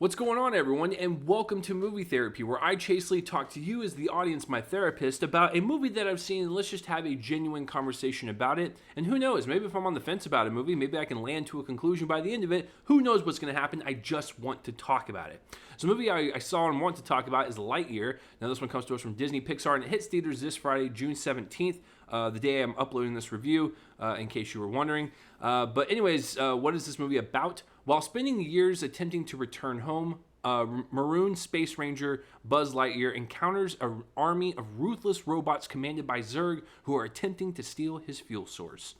What's going on, everyone, and welcome to Movie Therapy, where I chastely talk to you as the audience, my therapist, about a movie that I've seen, and let's just have a genuine conversation about it. And who knows, maybe if I'm on the fence about a movie, maybe I can land to a conclusion by the end of it. Who knows what's going to happen? I just want to talk about it. So the movie I saw and want to talk about is Lightyear. Now, this one comes to us from Disney Pixar, and it hits theaters this Friday, June 17th, the day I'm uploading this review, in case you were wondering. But anyways, what is this movie about? While spending years attempting to return home, marooned Space Ranger Buzz Lightyear encounters an army of ruthless robots commanded by Zurg who are attempting to steal his fuel source.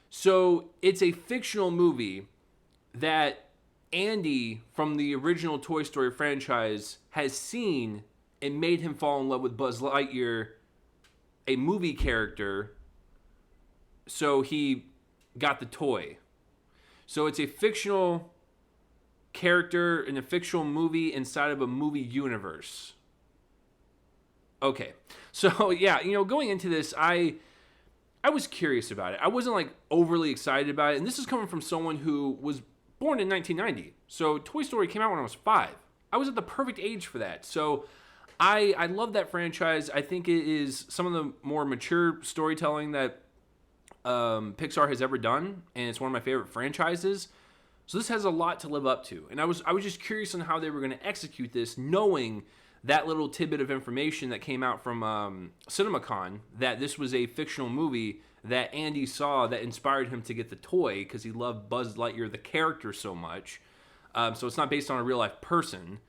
So it's a fictional movie that Andy from the original Toy Story franchise has seen and made him fall in love with Buzz Lightyear, a movie character, so he got the toy. So it's a fictional character in a fictional movie inside of a movie universe. Okay. So yeah, going into this, I was curious about it. I wasn't like overly excited about it. And this is coming from someone who was born in 1990. So Toy Story came out when I was 5. I was at the perfect age for that. So I love that franchise. I think it is some of the more mature storytelling that Pixar has ever done, and it's one of my favorite franchises. So this has a lot to live up to, and I was just curious on how they were going to execute this, knowing that little tidbit of information that came out from CinemaCon, that this was a fictional movie that Andy saw that inspired him to get the toy because he loved Buzz Lightyear, the character, so much. So it's not based on a real life person.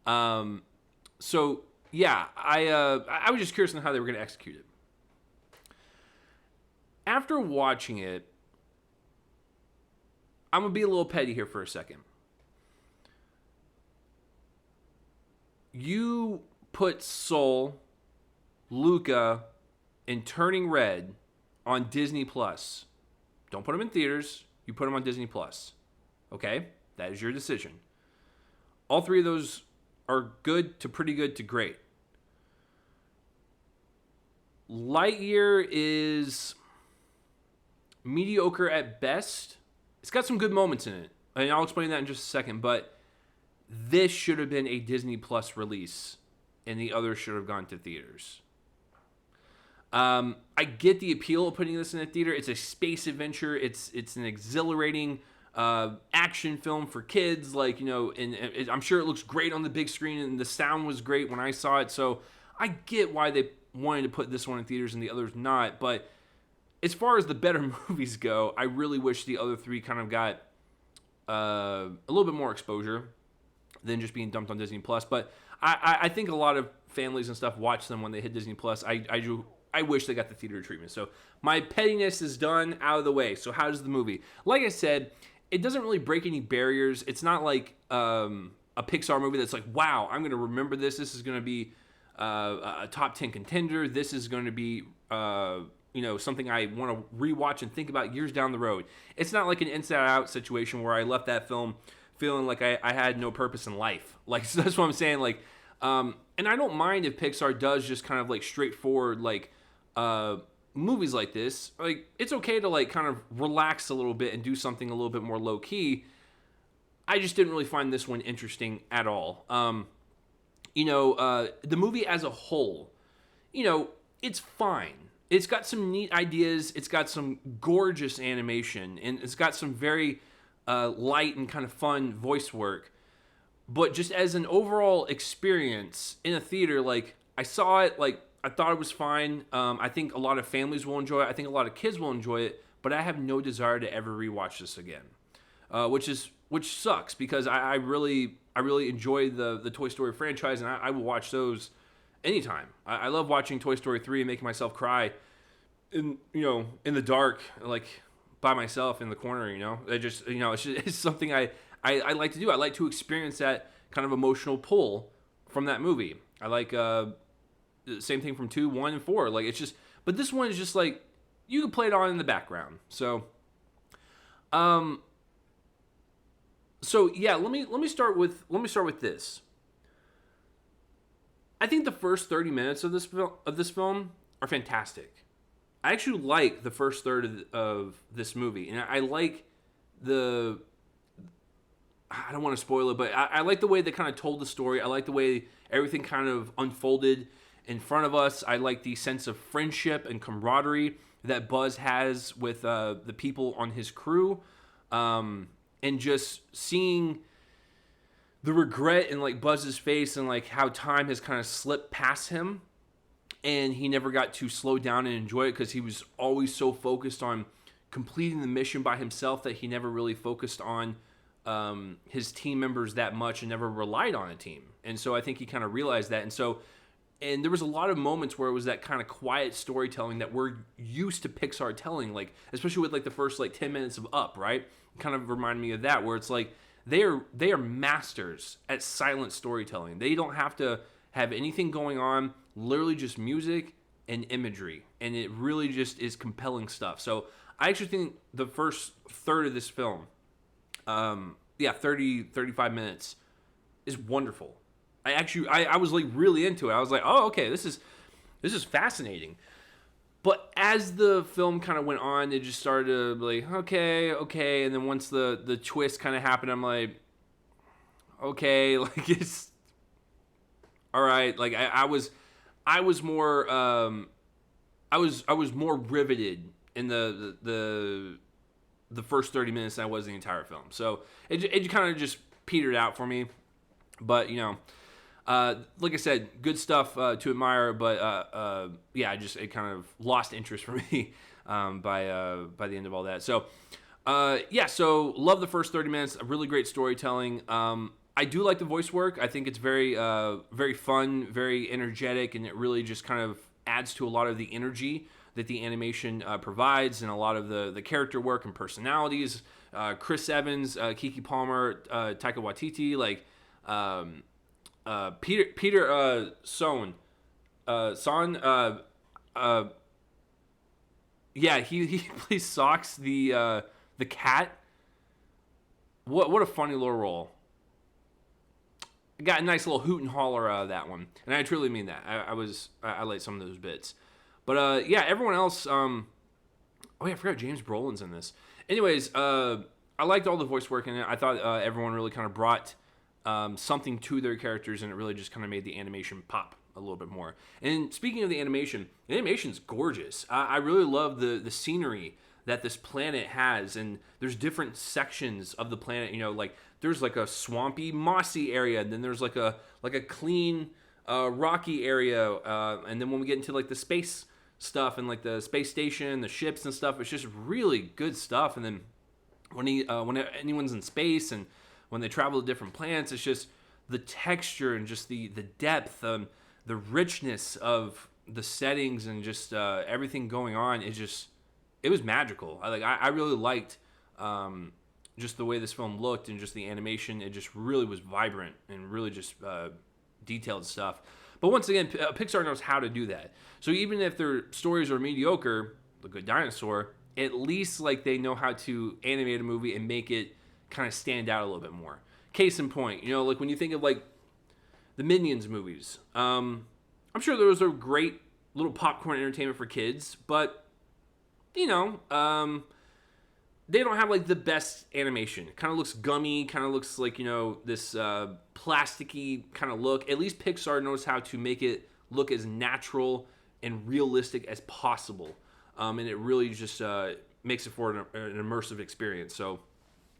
So yeah, I was just curious on how they were going to execute it. After watching it, I'm going to be a little petty here for a second. You put Soul, Luca, and Turning Red on Disney Plus. Don't put them in theaters. You put them on Disney Plus. Okay? That is your decision. All three of those are good to pretty good to great. Lightyear is mediocre at best. It's got some good moments in it, and I'll explain that in just a second, but this should have been a Disney Plus release, and the others should have gone to theaters. I get the appeal of putting this in a theater. It's a space adventure. It's an exhilarating action film for kids, and I'm sure it looks great on the big screen, and the sound was great when I saw it, so I get why they wanted to put this one in theaters and the others not, but as far as the better movies go, I really wish the other three kind of got a little bit more exposure than just being dumped on Disney Plus. But I think a lot of families and stuff watch them when they hit Disney Plus. I wish they got the theater treatment. So my pettiness is done, out of the way. So how does the movie? Like I said, it doesn't really break any barriers. It's not like a Pixar movie that's like, wow, I'm going to remember this. This is going to be a top 10 contender. This is going to be something I want to rewatch and think about years down the road. It's not like an Inside Out situation where I left that film feeling like I had no purpose in life. Like, so that's what I'm saying. Like, and I don't mind if Pixar does just kind of like straightforward, like, movies like this. Like, it's okay to like kind of relax a little bit and do something a little bit more low key. I just didn't really find this one interesting at all. The movie as a whole, it's fine. It's got some neat ideas. It's got some gorgeous animation, and it's got some very light and kind of fun voice work. But just as an overall experience in a theater, like, I saw it, like, I thought it was fine. I think a lot of families will enjoy it. I think a lot of kids will enjoy it. But I have no desire to ever rewatch this again, which sucks because I really enjoy the Toy Story franchise, and I will watch those anytime. I love watching Toy Story 3 and making myself cry in the dark, like by myself in the corner, it's something I like to do. I like to experience that kind of emotional pull from that movie. I like the same thing from 2, 1, and 4. Like, it's just, but this one is just like, you can play it on in the background. So yeah, let me start with this. I think the first 30 minutes of this film are fantastic. I actually like the first third of this movie, and I like the I don't want to spoil it, but I like the way they kind of told the story. I like the way everything kind of unfolded in front of us. I like the sense of friendship and camaraderie that Buzz has with the people on his crew, and just seeing the regret in like Buzz's face and like how time has kind of slipped past him, and he never got to slow down and enjoy it because he was always so focused on completing the mission by himself that he never really focused on his team members that much and never relied on a team. And so I think he kind of realized that. And there was a lot of moments where it was that kind of quiet storytelling that we're used to Pixar telling, like especially with like the first like 10 minutes of Up, right? It kind of reminded me of that, where it's like they are masters at silent storytelling. They don't have to have anything going on, literally just music and imagery, and it really just is compelling stuff. So I actually think the first third of this film, 35 minutes, is wonderful. I was like really into it. I was like, oh, okay, this is fascinating. But as the film kind of went on, it just started to be like, okay, and then once the twist kind of happened, I'm like, okay, like it's all right. Like I was more I was more riveted in the first 30 minutes than I was the entire film. So it kind of just petered out for me. But, like I said, good stuff to admire. But, it kind of lost interest for me by the end of all that. So, so love the first 30 minutes. Really great storytelling. I do like the voice work. I think it's very, very fun, very energetic, and it really just kind of adds to a lot of the energy that the animation provides, and a lot of the character work and personalities. Chris Evans, Keke Palmer, Taika Waititi, like Peter Son, he plays Socks, the cat. What a funny little role. I got a nice little hoot and holler out of that one, and I truly mean that. I like some of those bits. But everyone else. I forgot James Brolin's in this. Anyways, I liked all the voice work in it. I thought everyone really kind of brought something to their characters, and it really just kind of made the animation pop a little bit more. And speaking of the animation's gorgeous. I really love the scenery that this planet has, and there's different sections of the planet. Like there's like a swampy, mossy area, and then there's like a clean, rocky area, and then when we get into like the space stuff and like the space station, the ships and stuff, it's just really good stuff. And then when anyone's in space and when they travel to different planets, it's just the texture and just the depth, the richness of the settings and just everything going on. It was magical. I really liked just the way this film looked and just the animation. It just really was vibrant and really just detailed stuff. But once again, Pixar knows how to do that. So even if their stories are mediocre, The Good Dinosaur, at least like they know how to animate a movie and make it kind of stand out a little bit more. Case in point, like when you think of like the Minions movies, I'm sure those are great little popcorn entertainment for kids, but they don't have like the best animation. It kind of looks gummy, kind of looks like, this plasticky kind of look. At least Pixar knows how to make it look as natural and realistic as possible. And it really just makes it for an immersive experience. So,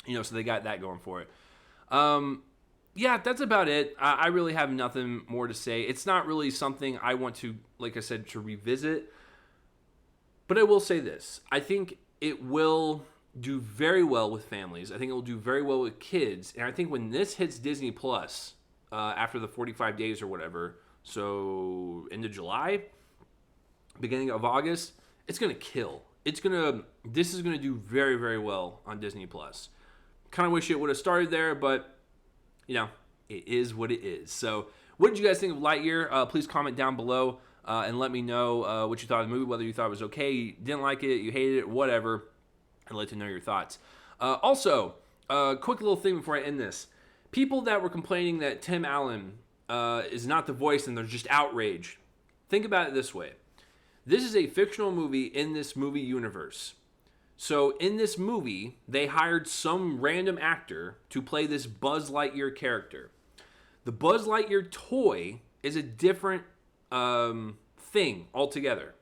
so they got that going for it. That's about it. I really have nothing more to say. It's not really something I want to, like I said, to revisit. But I will say this. I think it will do very well with families. I think it will do very well with kids. And I think when this hits Disney Plus, after the 45 days or whatever, so end of July, beginning of August, it's going to kill. This is going to do very, very well on Disney Plus. Kind of wish it would have started there, but, it is what it is. So what did you guys think of Lightyear? Please comment down below and let me know what you thought of the movie, whether you thought it was okay, you didn't like it, you hated it, whatever. I'd like to know your thoughts. Also, quick little thing before I end this. People that were complaining that Tim Allen is not the voice and they're just outraged. Think about it this way. This is a fictional movie in this movie universe. So in this movie, they hired some random actor to play this Buzz Lightyear character. The Buzz Lightyear toy is a different thing altogether.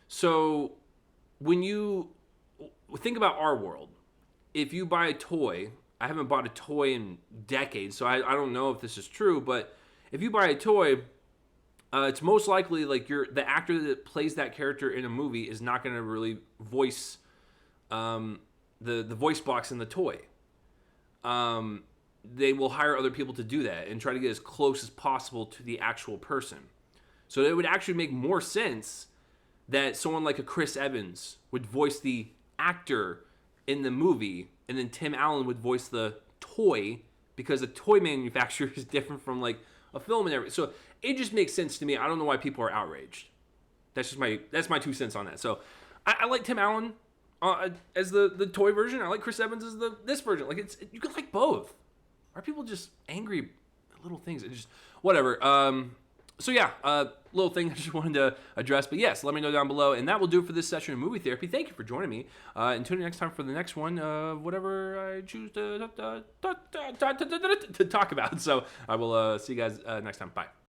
So when you think about our world, if you buy a toy, I haven't bought a toy in decades, so I don't know if this is true, but if you buy a toy, it's most likely like the actor that plays that character in a movie is not going to really voice the voice box in the toy. They will hire other people to do that and try to get as close as possible to the actual person. So it would actually make more sense that someone like a Chris Evans would voice the actor in the movie, and then Tim Allen would voice the toy, because a toy manufacturer is different from like a film and everything. So it just makes sense to me. I don't know why people are outraged. That's my 2 cents on that. So I like Tim Allen as the toy version. I like Chris Evans as this version. Like you could like both. Why are people just angry at little things? It's just whatever. So yeah, little thing I just wanted to address. But yes, let me know down below. And that will do it for this session of movie therapy. Thank you for joining me. And tune in next time for the next one, whatever I choose to talk about. So I will see you guys next time. Bye.